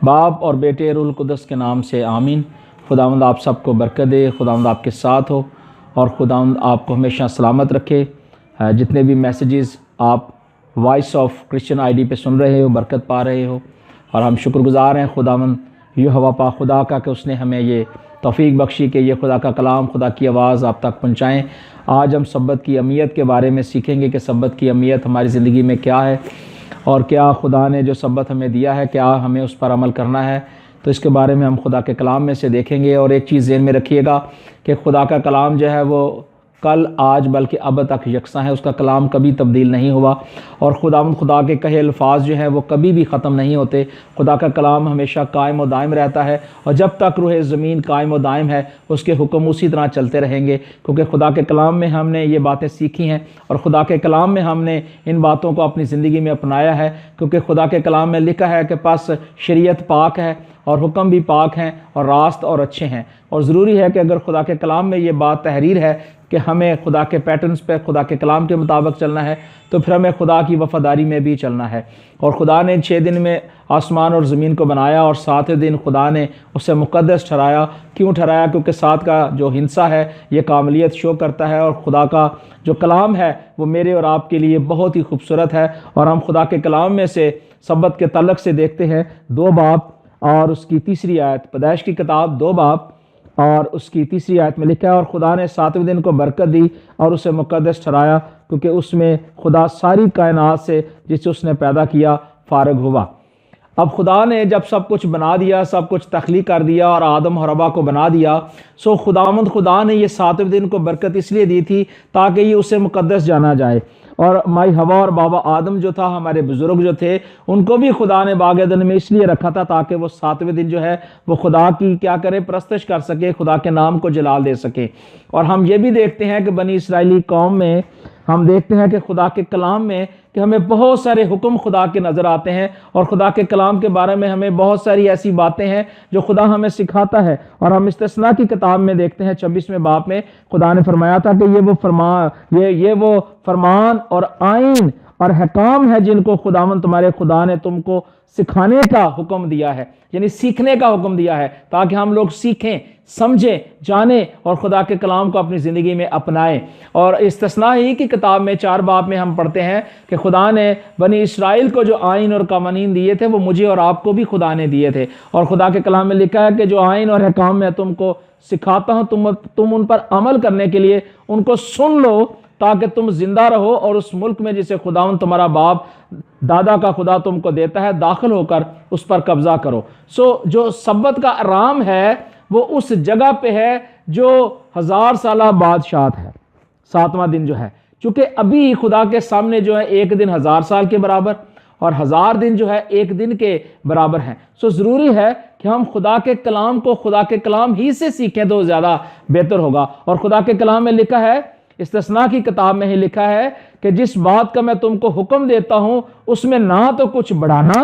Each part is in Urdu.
باپ اور بیٹے روح القدس کے نام سے آمین۔ خداوند آپ سب کو برکت دے، خداوند آپ کے ساتھ ہو اور خداوند آپ کو ہمیشہ سلامت رکھے۔ جتنے بھی میسیجز آپ voice of Christian I D پہ سن رہے ہو، برکت پا رہے ہو، اور ہم شکر گزار ہیں خداوند یہوہ پاک خدا کا کہ اس نے ہمیں یہ توفیق بخشی کہ یہ خدا کا کلام، خدا کی آواز آپ تک پہنچائیں۔ آج ہم سبت کی اہمیت کے بارے میں سیکھیں گے کہ سبت کی اہمیت ہماری زندگی میں کیا ہے، اور کیا خدا نے جو سبت ہمیں دیا ہے کیا ہمیں اس پر عمل کرنا ہے۔ تو اس کے بارے میں ہم خدا کے کلام میں سے دیکھیں گے۔ اور ایک چیز ذہن میں رکھیے گا کہ خدا کا کلام جو ہے وہ کل آج بلکہ اب تک یکساں ہے، اس کا کلام کبھی تبدیل نہیں ہوا، اور خدا کے کہے الفاظ جو ہیں وہ کبھی بھی ختم نہیں ہوتے۔ خدا کا کلام ہمیشہ قائم و دائم رہتا ہے، اور جب تک روح زمین قائم و دائم ہے اس کے حکم اسی طرح چلتے رہیں گے، کیونکہ خدا کے کلام میں ہم نے یہ باتیں سیکھی ہیں اور خدا کے کلام میں ہم نے ان باتوں کو اپنی زندگی میں اپنایا ہے، کیونکہ خدا کے کلام میں لکھا ہے کہ پس شریعت پاک ہے اور حکم بھی پاک ہیں اور راست اور اچھے ہیں۔ اور ضروری ہے کہ اگر خدا کے کلام میں یہ بات تحریر ہے کہ ہمیں خدا کے پیٹرنز پہ، خدا کے کلام کے مطابق چلنا ہے، تو پھر ہمیں خدا کی وفاداری میں بھی چلنا ہے۔ اور خدا نے 6 دن میں آسمان اور زمین کو بنایا، اور 7ویں دن خدا نے اسے مقدس ٹھہرایا۔ کیوں ٹھہرایا؟ کیونکہ 7 کا جو ہندسہ ہے یہ کاملیت شو کرتا ہے، اور خدا کا جو کلام ہے وہ میرے اور آپ کے لیے بہت ہی خوبصورت ہے۔ اور ہم خدا کے کلام میں سے سبت کے تعلق سے دیکھتے ہیں 2 باب اور اس کی 3 آیت، پیدائش کی کتاب 2 باب اور اس کی 3 آیت میں لکھا ہے، اور خدا نے 7ویں دن کو برکت دی اور اسے مقدس ٹھہرایا، کیونکہ اس میں خدا ساری کائنات سے جسے اس نے پیدا کیا فارغ ہوا۔ اب خدا نے جب سب کچھ بنا دیا، سب کچھ تخلیق کر دیا اور آدم اور حوا کو بنا دیا، سو خدا نے یہ 7ویں دن کو برکت اس لیے دی تھی تاکہ یہ اسے مقدس جانا جائے۔ اور مائی حوا اور بابا آدم جو تھا، ہمارے بزرگ جو تھے، ان کو بھی خدا نے باغ عدن میں اس لیے رکھا تھا تاکہ وہ 7ویں دن جو ہے وہ خدا کی کیا کرے، پرستش کر سکے، خدا کے نام کو جلال دے سکے۔ اور ہم یہ بھی دیکھتے ہیں کہ بنی اسرائیلی قوم میں ہم دیکھتے ہیں کہ خدا کے کلام میں کہ ہمیں بہت سارے حکم خدا کے نظر آتے ہیں، اور خدا کے کلام کے بارے میں ہمیں بہت ساری ایسی باتیں ہیں جو خدا ہمیں سکھاتا ہے۔ اور ہم استثناء کی کتاب میں دیکھتے ہیں 26ویں باب میں خدا نے فرمایا تھا کہ یہ وہ فرمان اور آئین اور حکام ہے جن کو خداوند تمہارے خدا نے تم کو سکھانے کا حکم دیا ہے، یعنی سیکھنے کا حکم دیا ہے، تاکہ ہم لوگ سیکھیں، سمجھیں، جانیں اور خدا کے کلام کو اپنی زندگی میں اپنائیں۔ اور استثناء ہی کی کتاب میں 4 باب میں ہم پڑھتے ہیں کہ خدا نے بنی اسرائیل کو جو آئین اور قوانین دیے تھے وہ مجھے اور آپ کو بھی خدا نے دیے تھے۔ اور خدا کے کلام میں لکھا ہے کہ جو آئین اور حکام میں تم کو سکھاتا ہوں تم ان پر عمل کرنے کے لیے ان کو سن لو، تاکہ تم زندہ رہو اور اس ملک میں جسے خداوند تمہارا باپ دادا کا خدا تم کو دیتا ہے داخل ہو کر اس پر قبضہ کرو۔ جو سبت کا آرام ہے وہ اس جگہ پہ ہے جو 1000 سالہ بادشاہت ہے، 7واں دن جو ہے، چونکہ ابھی خدا کے سامنے جو ہے 1 دن 1000 سال کے برابر اور 1000 دن جو ہے 1 دن کے برابر ہیں۔ ضروری ہے کہ ہم خدا کے کلام کو خدا کے کلام ہی سے سیکھیں تو زیادہ بہتر ہوگا۔ اور خدا کے کلام میں لکھا ہے، استثناء کی کتاب میں ہی لکھا ہے کہ جس بات کا میں تم کو حکم دیتا ہوں اس میں نہ تو کچھ بڑھانا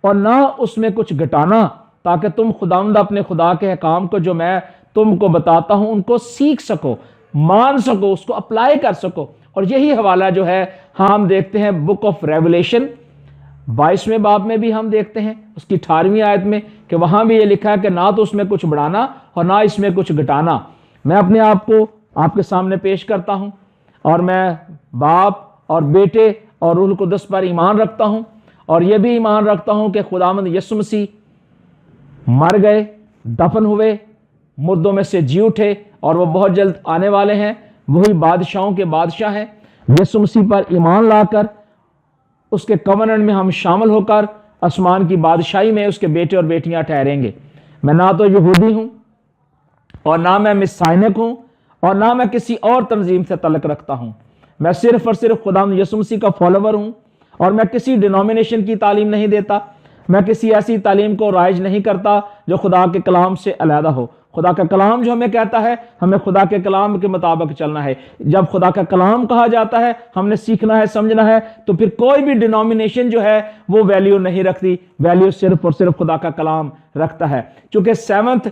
اور نہ اس میں کچھ گھٹانا، تاکہ تم خداوند اپنے خدا کے احکام کو جو میں تم کو بتاتا ہوں ان کو سیکھ سکو، مان سکو، اس کو اپلائی کر سکو۔ اور یہی حوالہ جو ہے ہم دیکھتے ہیں بک آف ریولیشن 22ویں باب میں بھی ہم دیکھتے ہیں اس کی 18ویں آیت میں کہ وہاں بھی یہ لکھا ہے کہ نہ تو اس میں کچھ بڑھانا اور نہ اس میں کچھ گھٹانا۔ میں اپنے آپ کو آپ کے سامنے پیش کرتا ہوں، اور میں باپ اور بیٹے اور روح القدس پر ایمان رکھتا ہوں، اور یہ بھی ایمان رکھتا ہوں کہ خداوند یسوع مسیح مر گئے، دفن ہوئے، مردوں میں سے جی اٹھے، اور وہ بہت جلد آنے والے ہیں، وہی بادشاہوں کے بادشاہ ہیں۔ یسوع مسیح پر ایمان لا کر اس کے کوننٹ میں ہم شامل ہو کر آسمان کی بادشاہی میں اس کے بیٹے اور بیٹیاں ٹھہریں گے۔ میں نہ تو یہودی ہوں اور نہ میں مسائنک ہوں اور نہ میں کسی اور تنظیم سے تعلق رکھتا ہوں، میں صرف اور صرف خداوند یسوع مسیح کا فالوور ہوں، اور میں کسی ڈینومینیشن کی تعلیم نہیں دیتا، میں کسی ایسی تعلیم کو رائج نہیں کرتا جو خدا کے کلام سے علیحدہ ہو۔ خدا کا کلام جو ہمیں کہتا ہے ہمیں خدا کے کلام کے مطابق چلنا ہے۔ جب خدا کا کلام کہا جاتا ہے ہم نے سیکھنا ہے، سمجھنا ہے، تو پھر کوئی بھی ڈینومینیشن جو ہے وہ ویلیو نہیں رکھتی، ویلیو صرف اور صرف خدا کا کلام رکھتا ہے۔ چونکہ 7th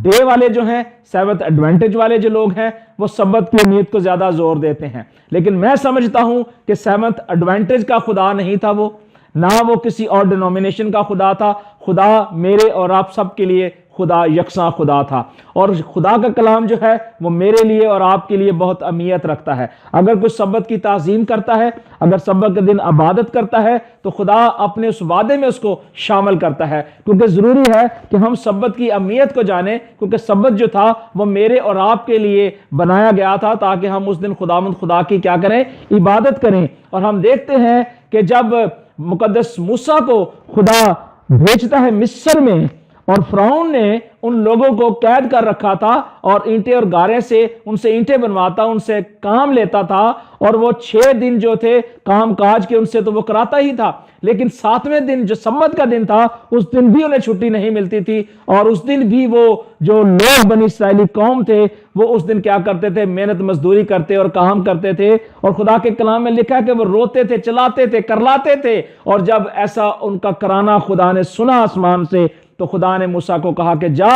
ڈے والے جو ہیں، 7th ایڈوینٹیج والے جو لوگ ہیں، وہ سبت کی اہمیت کو زیادہ زور دیتے ہیں، لیکن میں سمجھتا ہوں کہ 7th ایڈوینٹیج کا خدا نہیں تھا وہ، نہ وہ کسی اور ڈینومینیشن کا خدا تھا۔ خدا میرے اور آپ سب کے لیے خدا یکساں خدا تھا، اور خدا کا کلام جو ہے وہ میرے لیے اور آپ کے لیے بہت اہمیت رکھتا ہے۔ اگر کوئی سبت کی تعظیم کرتا ہے، اگر سبت کے دن عبادت کرتا ہے، تو خدا اپنے اس وعدے میں اس کو شامل کرتا ہے، کیونکہ ضروری ہے کہ ہم سبت کی اہمیت کو جانیں، کیونکہ سبت جو تھا وہ میرے اور آپ کے لیے بنایا گیا تھا تاکہ ہم اس دن خداوند خدا کی کیا کریں؟ عبادت کریں۔ اور ہم دیکھتے ہیں کہ جب مقدس موسیٰ کو خدا بھیجتا ہے مصر میں، اور فرعون نے ان لوگوں کو قید کر رکھا تھا اور اینٹیں اور گارے سے ان سے اینٹیں بنواتا، ان سے کام لیتا تھا، اور وہ 6 دن جو تھے کام کاج کے ان سے تو وہ کراتا ہی تھا، لیکن 7ویں دن جو سبت کا دن تھا اس دن بھی انہیں چھٹی نہیں ملتی تھی، اور اس دن بھی وہ جو لوگ بنی اسرائیلی قوم تھے وہ اس دن کیا کرتے تھے؟ محنت مزدوری کرتے اور کام کرتے تھے۔ اور خدا کے کلام میں لکھا ہے کہ وہ روتے تھے، چلاتے تھے، کرلاتے تھے، اور جب ایسا ان کا کرانا خدا نے سنا آسمان سے، تو خدا نے موسیٰ کو کہا کہ جا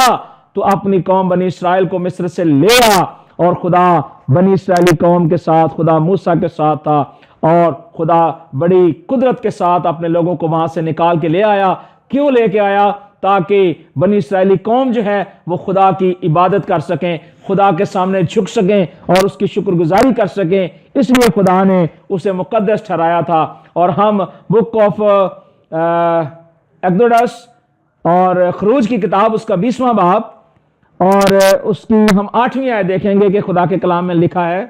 تو اپنی قوم بنی اسرائیل کو مصر سے لے آ۔ اور خدا بنی اسرائیلی قوم کے ساتھ، خدا موسیٰ کے ساتھ تھا، اور خدا بڑی قدرت کے ساتھ اپنے لوگوں کو وہاں سے نکال کے لے آیا۔ کیوں لے کے آیا؟ تاکہ بنی اسرائیلی قوم جو ہے وہ خدا کی عبادت کر سکیں، خدا کے سامنے جھک سکیں اور اس کی شکر گزاری کر سکیں۔ اس لیے خدا نے اسے مقدس ٹھہرایا تھا۔ اور ہم بک آف ایکسوڈس اور خروج کی کتاب اس کا 20واں باب اور اس کی ہم 8ویں آیت دیکھیں گے کہ خدا کے کلام میں لکھا ہے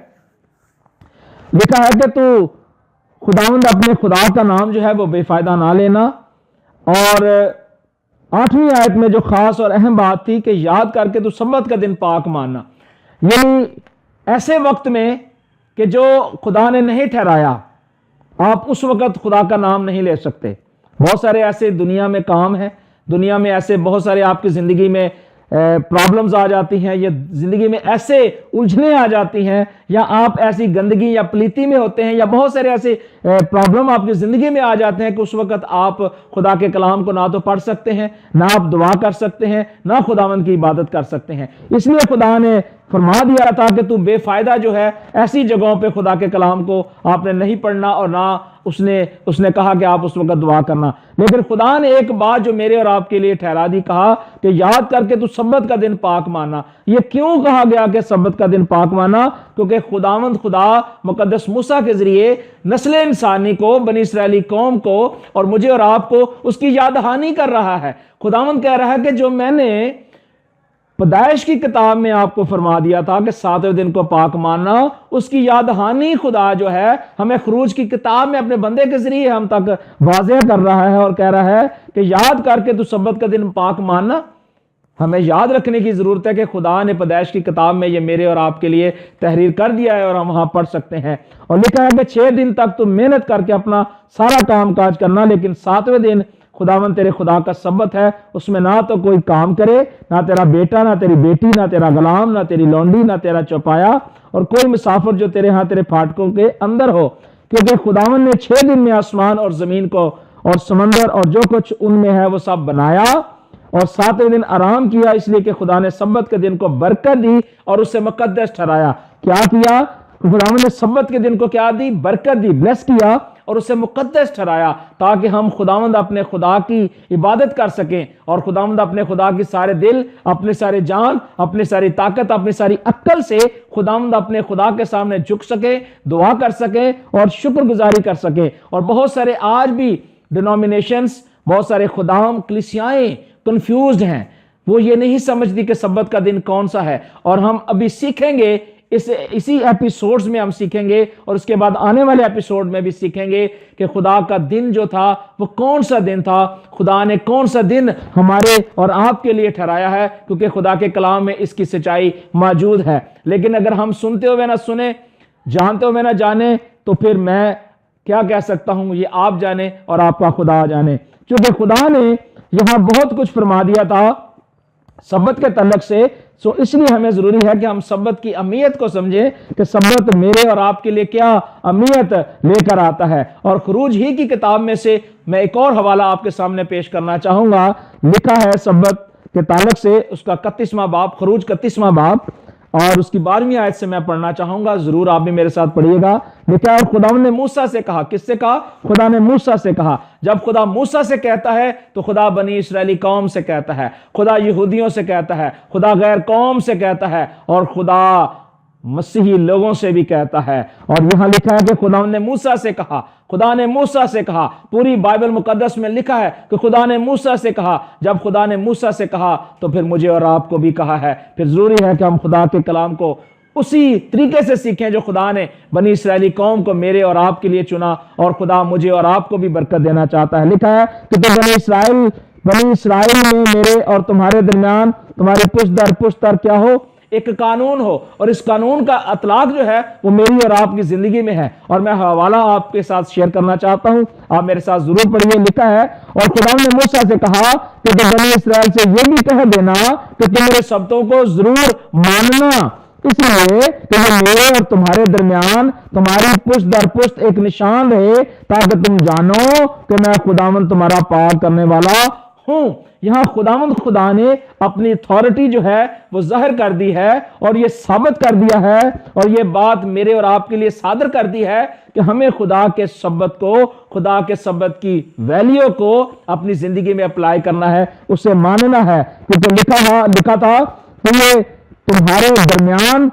کہ تو خداوند اپنے خدا کا نام جو ہے وہ بے فائدہ نہ لینا۔ اور 8ویں آیت میں جو خاص اور اہم بات تھی کہ یاد کر کے تو سبت کا دن پاک ماننا، یعنی ایسے وقت میں کہ جو خدا نے نہیں ٹھہرایا آپ اس وقت خدا کا نام نہیں لے سکتے۔ بہت سارے ایسے دنیا میں کام ہیں، دنیا میں ایسے بہت سارے آپ کی زندگی میں پرابلمز آ جاتی ہیں، یا زندگی میں ایسے الجھنیں آ جاتی ہیں، یا آپ ایسی گندگی یا پلیتی میں ہوتے ہیں، یا بہت سارے ایسے پرابلم آپ کی زندگی میں آ جاتے ہیں کہ اس وقت آپ خدا کے کلام کو نہ تو پڑھ سکتے ہیں، نہ آپ دعا کر سکتے ہیں، نہ خداوند کی عبادت کر سکتے ہیں۔ اس لیے خدا نے فرما دیا تھا کہ تو بے فائدہ جو ہے ایسی جگہوں پہ خدا کے کلام کو آپ نے نہیں پڑھنا، اور نہ اس نے کہا کہ آپ اس وقت دعا کرنا۔ لیکن خدا نے ایک بات جو میرے اور آپ کے لیے ٹھہرا دی، کہا کہ یاد کر کے تو سبت کا دن پاک ماننا۔ یہ کیوں کہا گیا کہ سبت کا دن پاک ماننا؟ کیونکہ خداوند خدا مقدس موسیٰ کے ذریعے نسل انسانی کو، بنی اسرائیلی قوم کو اور مجھے اور آپ کو اس کی یاد دہانی کر رہا ہے۔ خداوند کہہ رہا ہے کہ جو میں نے پیدائش کی کتاب میں آپ کو فرما دیا تھا کہ 7ویں دن کو پاک ماننا، اس کی یاد دہانی خدا جو ہے ہمیں خروج کی کتاب میں اپنے بندے کے ذریعے ہم تک واضح کر رہا ہے، اور کہہ رہا ہے کہ یاد کر کے تو سبت کا دن پاک ماننا۔ ہمیں یاد رکھنے کی ضرورت ہے کہ خدا نے پیدائش کی کتاب میں یہ میرے اور آپ کے لیے تحریر کر دیا ہے، اور ہم وہاں پڑھ سکتے ہیں، اور لکھا ہے کہ 6 دن تک تو محنت کر کے اپنا سارا کام کاج کرنا، لیکن 7ویں دن خداوند تیرے خدا کا سبت ہے، اس میں نہ تو کوئی کام کرے، نہ تیرا بیٹا، نہ تیری بیٹی، نہ تیرا غلام، نہ تیری لونڈی، نہ تیرا چوپایا، اور کوئی مسافر جو تیرے ہاں تیرے پھاٹکوں کے اندر ہو، کیونکہ خداوند نے 6 دن میں آسمان اور زمین کو اور سمندر اور جو کچھ ان میں ہے وہ سب بنایا، اور 7ویں دن آرام کیا، اس لیے کہ خدا نے سبت کے دن کو برکت دی اور اسے مقدس ٹھہرایا۔ کیا کیا؟ خداوند نے سبت کے دن کو کیا دی؟ برکت دی، بلیس کیا، اور اسے مقدس ٹھہرایا تاکہ ہم خداوند اپنے خدا کی عبادت کر سکیں، اور خداوند اپنے خدا کی سارے دل، اپنے سارے جان، اپنی ساری طاقت، اپنی ساری عقل سے خداوند اپنے خدا کے سامنے جھک سکیں، دعا کر سکیں اور شکر گزاری کر سکیں۔ اور بہت سارے آج بھی ڈینومینیشنز، بہت سارے خدام، کلیسیائیں کنفیوزڈ ہیں، وہ یہ نہیں سمجھتی کہ سبت کا دن کون سا ہے، اور ہم ابھی سیکھیں گے، اسی ایپیسوڈز میں ہم سیکھیں گے، اور اس کے بعد آنے والے ایپیسوڈ میں بھی سیکھیں گے کہ خدا کا دن جو تھا وہ کون سا دن تھا، خدا نے کون سا دن ہمارے اور آپ کے لیے ٹھہرایا ہے، کیونکہ خدا کے کلام میں اس کی سچائی موجود ہے۔ لیکن اگر ہم سنتے ہوئے نہ سنیں، جانتے ہوئے نہ جانیں، تو پھر میں کیا کہہ سکتا ہوں؟ یہ آپ جانیں اور آپ کا خدا جانے، کیونکہ خدا نے یہاں بہت کچھ فرما دیا تھا سبت کے تعلق سے۔ اس لیے ہمیں ضروری ہے کہ ہم سبت کی اہمیت کو سمجھیں کہ سبت میرے اور آپ کے لیے کیا اہمیت لے کر آتا ہے۔ اور خروج ہی کی کتاب میں سے میں ایک اور حوالہ آپ کے سامنے پیش کرنا چاہوں گا، لکھا ہے سبت کے تعلق سے اس کا 31واں باب، خروج 31واں باب اور اس کی 12ویں آیت سے میں پڑھنا چاہوں گا، ضرور آپ بھی میرے ساتھ پڑھیے گا۔ لکھا ہے خداوند نے موسیٰ سے کہا، کس سے کہا؟ خدا نے موسیٰ سے کہا۔ جب خدا موسیٰ سے کہتا ہے تو خدا بنی اسرائیلی قوم سے کہتا ہے، خدا یہودیوں سے کہتا ہے، خدا غیر قوم سے کہتا ہے، اور خدا مسیحی لوگوں سے بھی کہتا ہے۔ اور یہاں لکھا ہے کہ خداوند نے موسیٰ سے کہا، خدا نے موسیٰ سے کہا۔ پوری بائبل مقدس میں لکھا ہے کہ خدا نے موسیٰ سے کہا۔ جب خدا نے موسیٰ سے کہا تو پھر مجھے اور آپ کو بھی کہا ہے۔ پھر ضروری ہے کہ ہم خدا کے کلام کو اسی طریقے سے سیکھیں جو خدا نے بنی اسرائیلی قوم کو میرے اور آپ کے لیے چنا، اور خدا مجھے اور آپ کو بھی برکت دینا چاہتا ہے۔ لکھا ہے کہ تو بنی اسرائیل میں میرے اور تمہارے درمیان تمہاری پشت در پشت تر کیا ہو؟ ایک قانون ہو، اور اس قانون کا اطلاق جو ہے وہ میری اور آپ کی زندگی میں ہے، اور میں حوالہ آپ کے ساتھ شیئر کرنا چاہتا ہوں، آپ میرے ساتھ ضرور پڑھیے۔ لکھا ہے اور خدا نے موسیٰ سے کہا کہ تو بنی اسرائیل سے یہ بھی کہہ دینا کہ تم میرے سبتوں کو ضرور ماننا، اس لیے کہ وہ میرے اور تمہارے درمیان تمہاری پشت در پشت ایک نشان رہے، تاکہ تم جانو کہ میں خداوند تمہارا پاک کرنے والا ہوں۔ یہاں خدا نے اپنی اتھارٹی جو ہے وہ ظاہر کر دی ہے، اور یہ ثابت کر دیا ہے، اور یہ بات میرے اور آپ کے لیے صادر کر دی ہے کہ ہمیں خدا کے سبت کو، خدا کے سبت کی ویلیو کو اپنی زندگی میں اپلائی کرنا ہے، اسے ماننا ہے، کیونکہ لکھا تھا کہ یہ تمہارے درمیان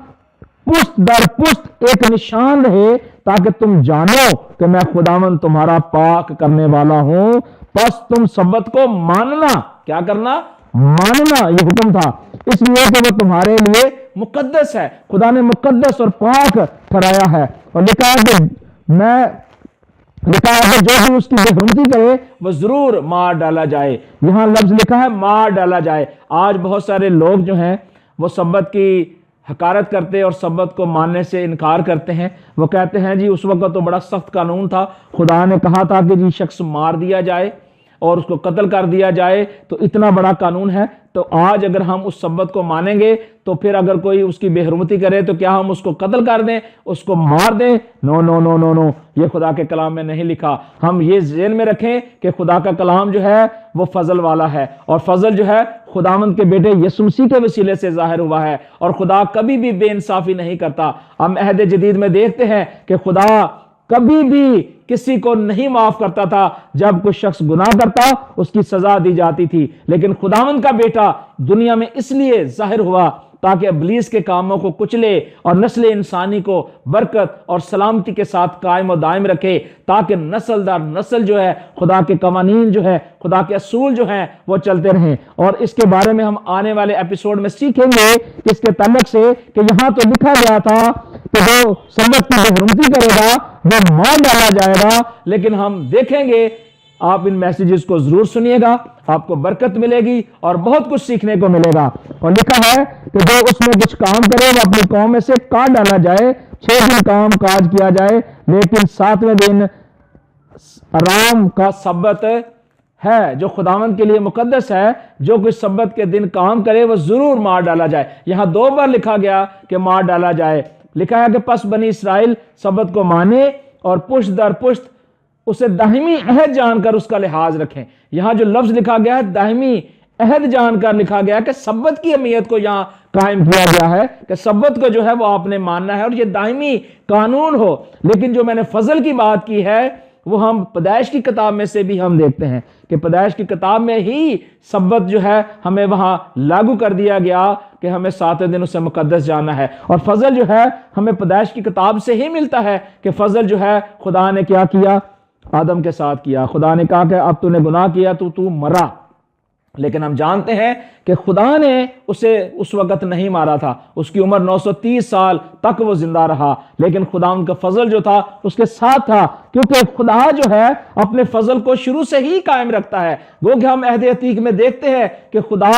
پشت در پشت ایک نشان رہے، تاکہ تم جانو کہ میں خداوند تمہارا پاک کرنے والا ہوں۔ پس تم سبت کو ماننا، کیا کرنا؟ ماننا، یہ حکم تھا، اس لیے کہ وہ تمہارے لیے مقدس ہے۔ خدا نے مقدس اور پاک ٹھہرایا ہے، اور لکھا ہے کہ جو بھی اس کی بے حرمتی کرے وہ ضرور مار ڈالا جائے۔ یہاں لفظ لکھا ہے مار ڈالا جائے۔ آج بہت سارے لوگ جو ہیں وہ سبت کی حقارت کرتے اور سبت کو ماننے سے انکار کرتے ہیں۔ وہ کہتے ہیں جی اس وقت تو بڑا سخت قانون تھا، خدا نے کہا تھا کہ جی شخص مار دیا جائے اور اس کو قتل کر دیا جائے، تو اتنا بڑا قانون ہے، تو آج اگر ہم اس سبت کو مانیں گے تو پھر اگر کوئی اس کی بے حرمتی کرے تو کیا ہم اس کو قتل کر دیں، اس کو مار دیں؟ نو نو نو نو نو، یہ خدا کے کلام میں نہیں لکھا۔ ہم یہ ذہن میں رکھیں کہ خدا کا کلام جو ہے وہ فضل والا ہے، اور فضل جو ہے خداوند کے بیٹے یسوع مسیح کے وسیلے سے ظاہر ہوا ہے، اور خدا کبھی بھی بے انصافی نہیں کرتا۔ ہم عہد جدید میں دیکھتے ہیں کہ خدا کبھی بھی کسی کو نہیں معاف کرتا تھا۔ جب کوئی شخص گناہ کرتا اس کی سزا دی جاتی تھی، لیکن خداوند کا بیٹا دنیا میں اس لیے ظاہر ہوا تاکہ ابلیس کے کاموں کو کچلے اور نسل انسانی کو برکت اور سلامتی کے ساتھ قائم و دائم رکھے، تاکہ نسل در نسل جو ہے خدا کے قوانین جو ہے، خدا کے اصول جو ہیں وہ چلتے رہیں۔ اور اس کے بارے میں ہم آنے والے ایپیسوڈ میں سیکھیں گے اس کے تعلق سے کہ یہاں تو لکھا گیا تھا کہ جو سبت کی بے حرمتی کرے گا وہ مار ڈالا جائے گا، لیکن ہم دیکھیں گے، آپ ان میسیجز کو ضرور سنیے گا، آپ کو برکت ملے گی اور بہت کچھ سیکھنے کو ملے گا۔ اور لکھا ہے کہ جو اس میں کچھ کام کرے وہ اپنی قوم میں سے کاٹ ڈالا جائے، 6 دن کام کاج کیا جائے، لیکن 7ویں دن آرام کا سبت ہے جو خداوند کے لیے مقدس ہے۔ جو کوئی سبت کے دن کام کرے وہ ضرور مار ڈالا جائے۔ یہاں 2 بار لکھا گیا کہ مار ڈالا جائے۔ لکھا ہے کہ پس بنی اسرائیل سبت کو مانے اور پشت در پشت اسے دائمی عہد جان کر اس کا لحاظ رکھیں۔ یہاں جو لفظ لکھا گیا ہے دائمی عہد جان کر لکھا گیا ہے کہ سبت کی اہمیت کو یہاں قائم کیا گیا ہے کہ سبت کو جو ہے وہ آپ نے ماننا ہے اور یہ دائمی قانون ہو۔ لیکن جو میں نے فضل کی بات کی ہے وہ ہم پیدائش کی کتاب میں سے بھی ہم دیکھتے ہیں کہ پیدائش کی کتاب میں ہی سبت جو ہے ہمیں وہاں لاگو کر دیا گیا کہ ہمیں 7 دن اسے مقدس جاننا ہے۔ اور فضل جو ہے ہمیں پیدائش کی کتاب سے ہی ملتا ہے کہ فضل جو ہے خدا نے کیا کیا؟ آدم کے ساتھ کیا۔ خدا نے کہا کہ اب تو نے گناہ کیا تو مرا، لیکن ہم جانتے ہیں کہ خدا نے اسے اس وقت نہیں مارا تھا۔ اس کی عمر 930 سال تک وہ زندہ رہا، لیکن خدا ان کا فضل جو تھا اس کے ساتھ تھا، کیونکہ خدا جو ہے اپنے فضل کو شروع سے ہی قائم رکھتا ہے۔ وہ کہ ہم عہد عتیق میں دیکھتے ہیں کہ خدا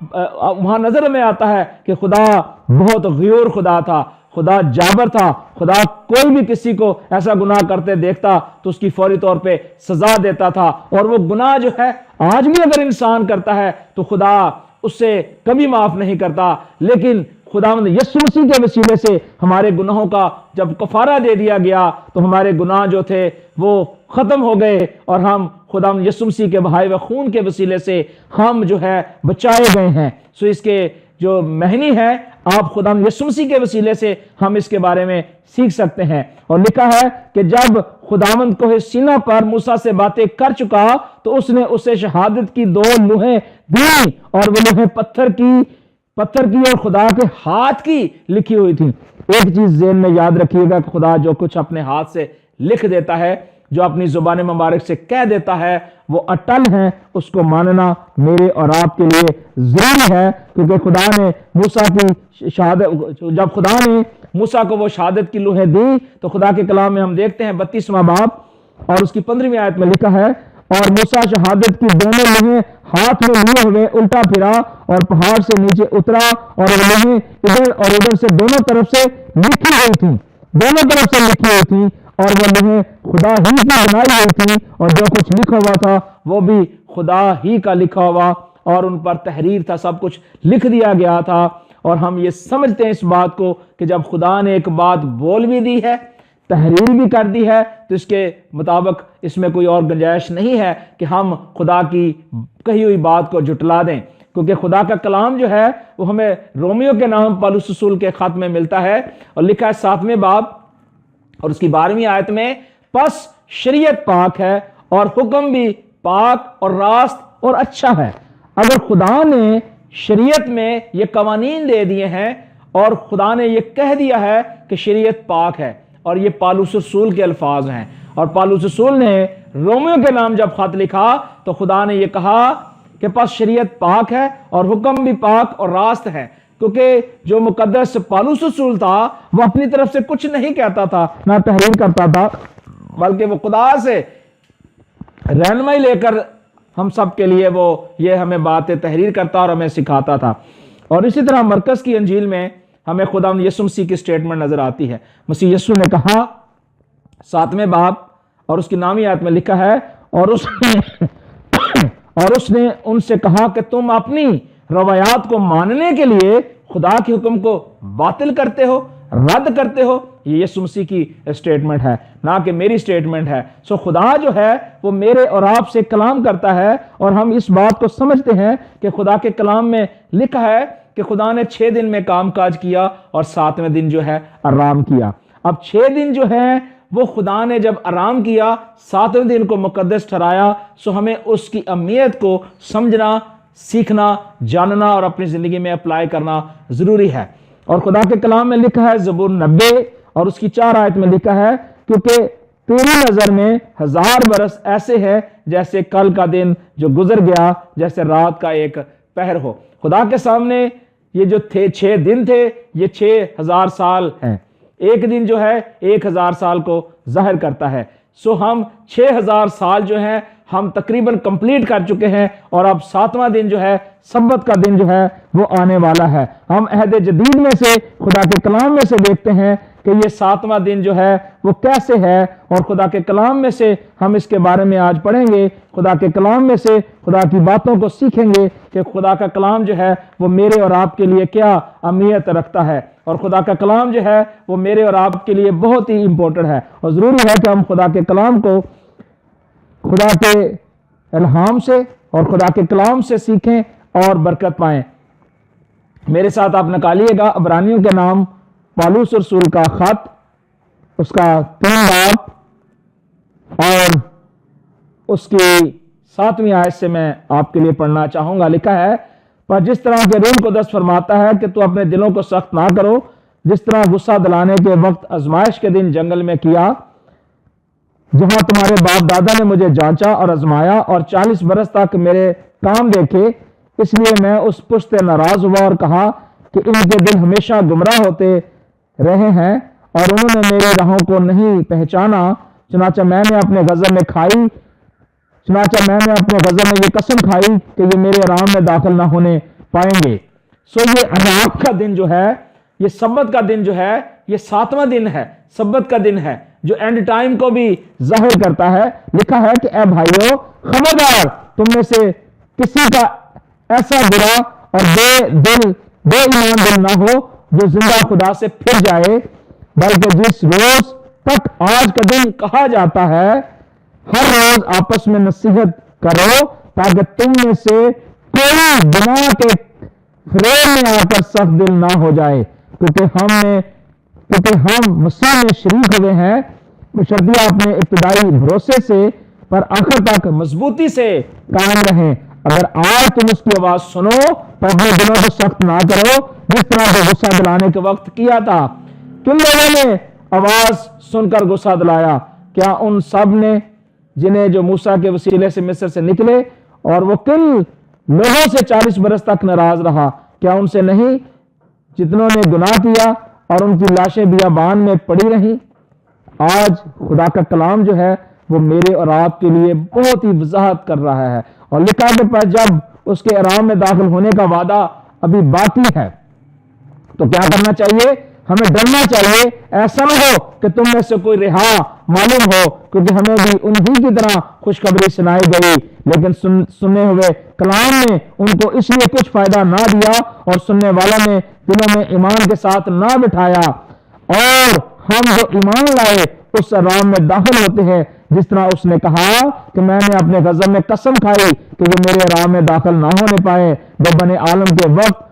وہاں نظر میں آتا ہے کہ خدا بہت غیور خدا تھا، خدا جابر تھا، خدا کوئی بھی کسی کو ایسا گناہ کرتے دیکھتا تو اس کی فوری طور پہ سزا دیتا تھا۔ اور وہ گناہ جو ہے آج بھی اگر انسان کرتا ہے تو خدا اس سے کبھی معاف نہیں کرتا، لیکن خداوند یسوع مسیح کے وسیلے سے ہمارے گناہوں کا جب کفارہ دے دیا گیا تو ہمارے گناہ جو تھے وہ ختم ہو گئے، اور ہم خداوند یسوع مسیح کے بہائے ہوئے خون کے وسیلے سے ہم جو ہے بچائے گئے ہیں۔ سو اس کے جو مہنی ہے آپ خدا یسوع مسیح کے وسیلے سے ہم اس کے بارے میں سیکھ سکتے ہیں۔ اور لکھا ہے کہ جب خداوند کوہ سینا پر موسیٰ سے باتیں کر چکا تو اس نے اسے شہادت کی 2 لوہیں دی، اور وہ لوہیں پتھر کی اور خدا کے ہاتھ کی لکھی ہوئی تھی۔ ایک چیز ذہن میں یاد رکھیے گا کہ خدا جو کچھ اپنے ہاتھ سے لکھ دیتا ہے، جو اپنی زبان مبارک سے کہہ دیتا ہے، وہ اٹل ہے، اس کو ماننا میرے اور آپ کے لیے ضروری ہے، کیونکہ خدا نے موسیٰ کی شہادت، جب خدا نے موسیٰ کو وہ شہادت کی لوہیں دی تو خدا کے کلام میں ہم دیکھتے ہیں 32واں باب اور اس کی 15ویں آیت میں لکھا ہے، اور موسیٰ شہادت کی دونوں لوہیں ہاتھ میں لیے ہوئے الٹا پھرا اور پہاڑ سے نیچے اترا، اور وہ لوہیں ادھر اور ادھر سے دونوں طرف سے لکھی ہوئی تھیں، اور وہ لوہیں خدا ہی کی بنائی ہوئی تھی، اور جو کچھ لکھا ہوا تھا وہ بھی خدا ہی کا لکھا ہوا، اور ان پر تحریر تھا، سب کچھ لکھ دیا گیا تھا۔ اور ہم یہ سمجھتے ہیں اس بات کو کہ جب خدا نے ایک بات بول بھی دی ہے، تحریر بھی کر دی ہے، تو اس کے مطابق اس میں کوئی اور گنجائش نہیں ہے کہ ہم خدا کی کہی ہوئی بات کو جھٹلا دیں، کیونکہ خدا کا کلام جو ہے وہ ہمیں رومیو کے نام پالوس رسول کے خط میں ملتا ہے، اور لکھا ہے 7ویں باب اور اس کی 12ویں آیت میں، پس شریعت پاک ہے اور حکم بھی پاک اور راست اور اچھا ہے۔ اگر خدا نے شریعت میں یہ قوانین دے دیے ہیں اور خدا نے یہ کہہ دیا ہے کہ شریعت پاک ہے، اور یہ پالوس رسول کے الفاظ ہیں، اور پالوس رسول نے رومیو کے نام جب خط لکھا تو خدا نے یہ کہا کہ پس شریعت پاک ہے اور حکم بھی پاک اور راست ہے، کیونکہ جو مقدس پالوس رسول تھا وہ اپنی طرف سے کچھ نہیں کہتا تھا، نہ تحریر کرتا تھا، بلکہ وہ خدا سے رہنمائی لے کر ہم سب کے لیے وہ یہ ہمیں باتیں تحریر کرتا اور ہمیں سکھاتا تھا۔ اور اسی طرح مرکز کی انجیل میں ہمیں خدا یسوع مسیح کی سٹیٹمنٹ نظر آتی ہے۔ مسیح یسوع نے کہا 7ویں باب اور اس کی 9ویں آیت میں لکھا ہے، اور اس نے ان سے کہا کہ تم اپنی روایات کو ماننے کے لیے خدا کے حکم کو باطل کرتے ہو، رد کرتے ہو۔ یہ یسوع مسیح کی سٹیٹمنٹ ہے، نہ کہ میری سٹیٹمنٹ ہے۔ سو خدا جو ہے وہ میرے اور آپ سے کلام کرتا ہے، اور ہم اس بات کو سمجھتے ہیں کہ خدا کے کلام میں لکھا ہے کہ خدا نے 6 دن میں کام کاج کیا اور 7ویں دن جو ہے آرام کیا۔ اب 6 دن جو ہے وہ خدا نے جب آرام کیا، 7ویں دن کو مقدس ٹھہرایا، سو ہمیں اس کی اہمیت کو سمجھنا، سیکھنا، جاننا اور اپنی زندگی میں اپلائی کرنا ضروری ہے۔ اور خدا کے کلام میں لکھا ہے زبور 90 اور اس کی 4 آیت میں لکھا ہے، کیونکہ تیری نظر میں 1000 برس ایسے ہے جیسے کل کا دن جو گزر گیا، جیسے رات کا ایک پہر ہو۔ خدا کے سامنے یہ جو 6 دن تھے یہ 6000 سال ہیں۔ ایک دن جو ہے 1000 سال کو ظاہر کرتا ہے۔ سو ہم 6000 سال جو ہیں ہم تقریباً کمپلیٹ کر چکے ہیں، اور اب 7واں دن جو ہے سبت کا دن جو ہے وہ آنے والا ہے۔ ہم عہد جدید میں سے خدا کے کلام میں سے دیکھتے ہیں کہ یہ 7واں دن جو ہے وہ کیسے ہے، اور خدا کے کلام میں سے ہم اس کے بارے میں آج پڑھیں گے۔ خدا کے کلام میں سے خدا کی باتوں کو سیکھیں گے کہ خدا کا کلام جو ہے وہ میرے اور آپ کے لیے کیا اہمیت رکھتا ہے، اور خدا کا کلام جو ہے وہ میرے اور آپ کے لیے بہت ہی امپورٹنٹ ہے، اور ضروری ہے کہ ہم خدا کے کلام کو خدا کے الہام سے اور خدا کے کلام سے سیکھیں اور برکت پائیں۔ میرے ساتھ آپ نکالیے گا عبرانیوں کے نام پالوس رسول کا خط، اس کا 3 باب اور اس کی 7ویں آیت سے میں آپ کے لیے پڑھنا چاہوں گا۔ لکھا ہے، پر جس طرح کہ روح القدس فرماتا ہے کہ تو اپنے دلوں کو سخت نہ کرو، جس طرح غصہ دلانے کے وقت آزمائش کے دن جنگل میں کیا، جہاں تمہارے باپ دادا نے مجھے جانچا اور آزمایا اور 40 برس تک میرے کام دیکھے، اس لیے میں اس پشت ناراض ہوا اور کہا کہ ان کے دل ہمیشہ گمراہ ہوتے رہے ہیں اور انہوں نے میری راہوں کو نہیں پہچانا۔ چنانچہ میں نے اپنے غضب میں یہ قسم کھائی کہ یہ میرے آرام میں داخل نہ ہونے پائیں گے۔ سو یہ آرام کا دن جو ہے، یہ سبت کا دن جو ہے، یہ 7واں دن ہے، سبت کا دن ہے جو اینڈ ٹائم کو بھی ظاہر کرتا ہے۔ لکھا ہے کہ اے بھائیو، خبردار تم میں سے کسی کا ایسا برا اور بے ایمان دل نہ ہو جو زندہ خدا سے پھر جائے، بلکہ جس روز تک آج کا دن کہا جاتا ہے ہر روز آپس میں نصیحت کرو، تاکہ تم میں سے کوئی بنا کے فریب میں آ کر سخت دل نہ ہو جائے، کیونکہ ہم مسیح میں شریک ہوئے ہیں، بشرطیہ اپنے ابتدائی بھروسے سے پر آخر تک مضبوطی سے قائم رہیں۔ اگر آج تم اس کی آواز سنو تو اپنے دلوں کو سخت نہ کرو جس طرح سے غصہ دلانے کے وقت کیا تھا۔ کن لوگوں نے آواز سن کر غصہ دلایا؟ کیا ان سب نے جنہیں جو موسیٰ کے وسیلے سے مصر سے نکلے؟ اور وہ کن لوگوں سے 40 برس تک ناراض رہا؟ کیا ان سے نہیں جتنوں نے گناہ کیا اور ان کی لاشیں بیابان میں پڑی رہیں؟ آج خدا کا کلام جو ہے وہ میرے اور آپ کے لیے بہت ہی وضاحت کر رہا ہے، اور لکھا کہ پر جب اس کے آرام میں داخل ہونے کا وعدہ ابھی باقی ہے تو کیا کرنا چاہیے؟ ہمیں ڈرنا چاہیے، ایسا نہ ہو کہ تم میں سے کوئی رہا معلوم ہو، کیونکہ ہمیں بھی انہی کی طرح خوشخبری سنائی گئی، لیکن سننے ہوئے کلام نے ان کو اس لیے کچھ فائدہ نہ دیا اور سننے والوں نے دلوں میں ایمان کے ساتھ نہ بٹھایا، اور ہم جو ایمان لائے اس آرام میں داخل ہوتے ہیں، جس طرح اس نے کہا کہ میں نے اپنے غضب میں قسم کھائی کہ وہ میرے آرام میں داخل نہ ہونے پائے جب بنی عالم کے وقت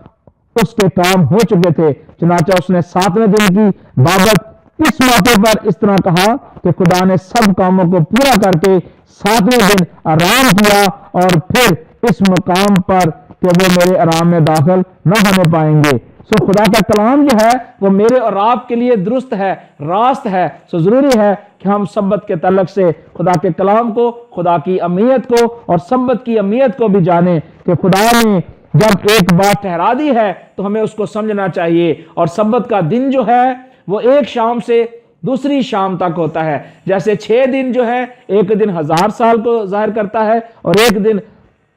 اس کے کام ہو چکے تھے۔ چنانچہ اس نے 7ویں دن کی بابت اس موقع پر اس طرح کہا کہ خدا نے سب کاموں کو پورا کر کے 7ویں دن آرام کیا، اور پھر اس مقام پر کہ وہ میرے آرام میں داخل نہ ہونے پائیں گے۔ سو خدا کا کلام جو ہے وہ میرے اور آپ کے لیے درست ہے، راست ہے۔ سو ضروری ہے کہ ہم سبت کے تعلق سے خدا کے کلام کو، خدا کی اہمیت کو اور سبت کی اہمیت کو بھی جانیں کہ خدا نے جب ایک بات ٹھہرا دی ہے تو ہمیں اس کو سمجھنا چاہیے، اور سبت کا دن جو ہے وہ ایک شام سے دوسری شام تک ہوتا ہے۔ جیسے 6 دن جو ہے ایک دن 1000 سال کو ظاہر کرتا ہے، اور ایک دن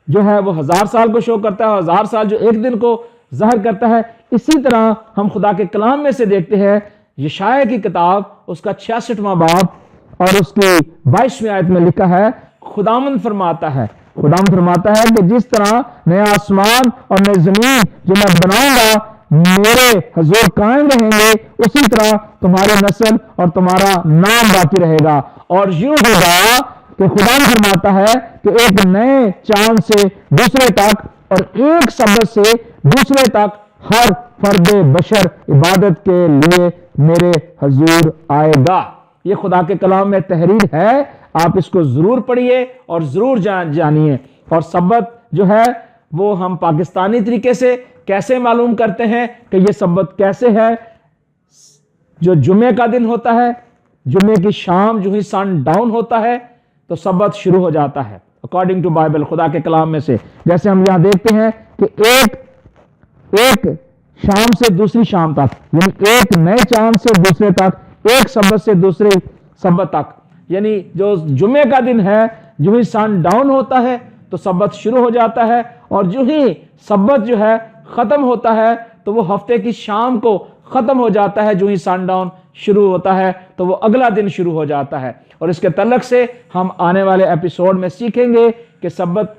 جو ہے وہ 1000 سال کو شو کرتا ہے، اور 1000 سال جو ایک دن کو ظاہر کرتا ہے۔ اسی طرح ہم خدا کے کلام میں سے دیکھتے ہیں، یشعیاہ کی کتاب اس کا 66واں باب اور اس کی 22ویں آیت میں لکھا ہے، خداوند فرماتا ہے کہ جس طرح نیا آسمان اور نئی زمین جو میں بناؤں گا میرے حضور قائم رہیں گے، اسی طرح تمہاری نسل اور تمہارا نام باقی رہے گا۔ اور یوں ہوگا کہ خدا فرماتا ہے کہ ایک نئے چاند سے دوسرے تک اور ایک سبت سے دوسرے تک ہر فرد بشر عبادت کے لیے میرے حضور آئے گا۔ یہ خدا کے کلام میں تحریر ہے، آپ اس کو ضرور پڑھیے اور ضرور جانیے۔ اور سبت جو ہے وہ ہم پاکستانی طریقے سے کیسے معلوم کرتے ہیں کہ یہ سبت کیسے ہے؟ جو جمعے کا دن ہوتا ہے، جمعے کی شام جو ہی سن ڈاؤن ہوتا ہے تو سبت شروع ہو جاتا ہے اکارڈنگ ٹو بائبل، خدا کے کلام میں سے۔ جیسے ہم یہاں دیکھتے ہیں کہ ایک شام سے دوسری شام تک، یعنی ایک نئے چاند سے دوسرے تک، ایک سبت سے دوسرے سبت تک، یعنی جو جمعے کا دن ہے جو ہی سن ڈاؤن ہوتا ہے تو سبت شروع ہو جاتا ہے، اور جو ہی سبت جو ہے ختم ہوتا ہے تو وہ ہفتے کی شام کو ختم ہو جاتا ہے۔ جو ہی سن ڈاؤن شروع ہوتا ہے تو وہ اگلا دن شروع ہو جاتا ہے۔ اور اس کے تعلق سے ہم آنے والے ایپیسوڈ میں سیکھیں گے کہ سبت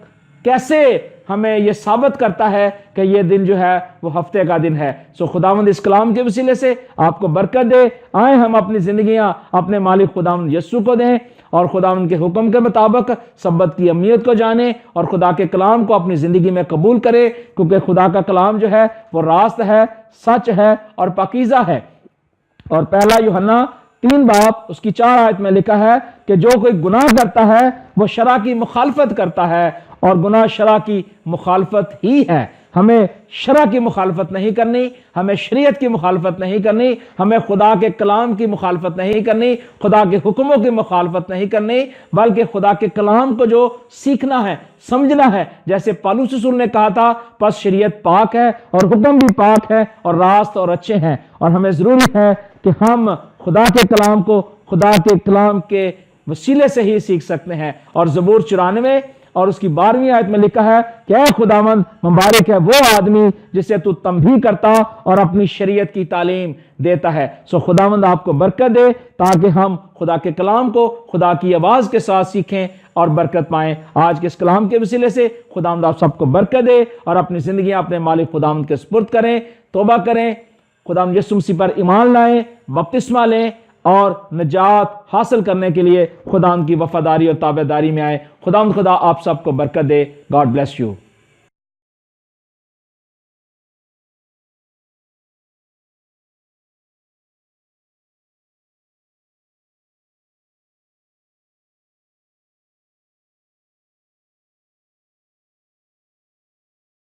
کیسے ہمیں یہ ثابت کرتا ہے کہ یہ دن جو ہے وہ ہفتے کا دن ہے۔ سو خداوند اس کلام کے وسیلے سے آپ کو برکت دے۔ آئیں ہم اپنی زندگیاں اپنے مالک خداوند یسوع کو دیں اور خداوند کے حکم کے مطابق سبت کی اہمیت کو جانیں اور خدا کے کلام کو اپنی زندگی میں قبول کریں، کیونکہ خدا کا کلام جو ہے وہ راست ہے، سچ ہے اور پاکیزہ ہے۔ اور پہلا یوحنا 3 باب اس کی 4 آیت میں لکھا ہے کہ جو کوئی گناہ کرتا ہے وہ شرع کی مخالفت کرتا ہے، اور گناہ شرع کی مخالفت ہی ہے۔ ہمیں شرع کی مخالفت نہیں کرنی، ہمیں شریعت کی مخالفت نہیں کرنی، ہمیں خدا کے کلام کی مخالفت نہیں کرنی، خدا کے حکموں کی مخالفت نہیں کرنی، بلکہ خدا کے کلام کو جو سیکھنا ہے، سمجھنا ہے۔ جیسے پالوس رسول نے کہا تھا، پس شریعت پاک ہے اور حکم بھی پاک ہے اور راست اور اچھے ہیں، اور ہمیں ضروری ہے کہ ہم خدا کے کلام کو خدا کے کلام کے وسیلے سے ہی سیکھ سکتے ہیں۔ اور زبور 94 اور اس کی 12ویں آیت میں لکھا ہے کہ اے خداوند مبارک ہے وہ آدمی جسے تو تنبیہ کرتا اور اپنی شریعت کی تعلیم دیتا ہے۔ سو خداوند آپ کو برکت دے تاکہ ہم خدا کے کلام کو خدا کی آواز کے ساتھ سیکھیں اور برکت پائیں۔ آج کے اس کلام کے وسیلے سے خداوند آپ سب کو برکت دے اور اپنی زندگیاں اپنے مالک خداوند کے سپرد کریں، توبہ کریں، خداوند یسوع مسیح پر ایمان لائیں، بپتسمہ لیں اور نجات حاصل کرنے کے لیے خداوند کی وفاداری اور تابعداری میں آئے۔ خداوند خدا آپ سب کو برکت دے۔ God bless you.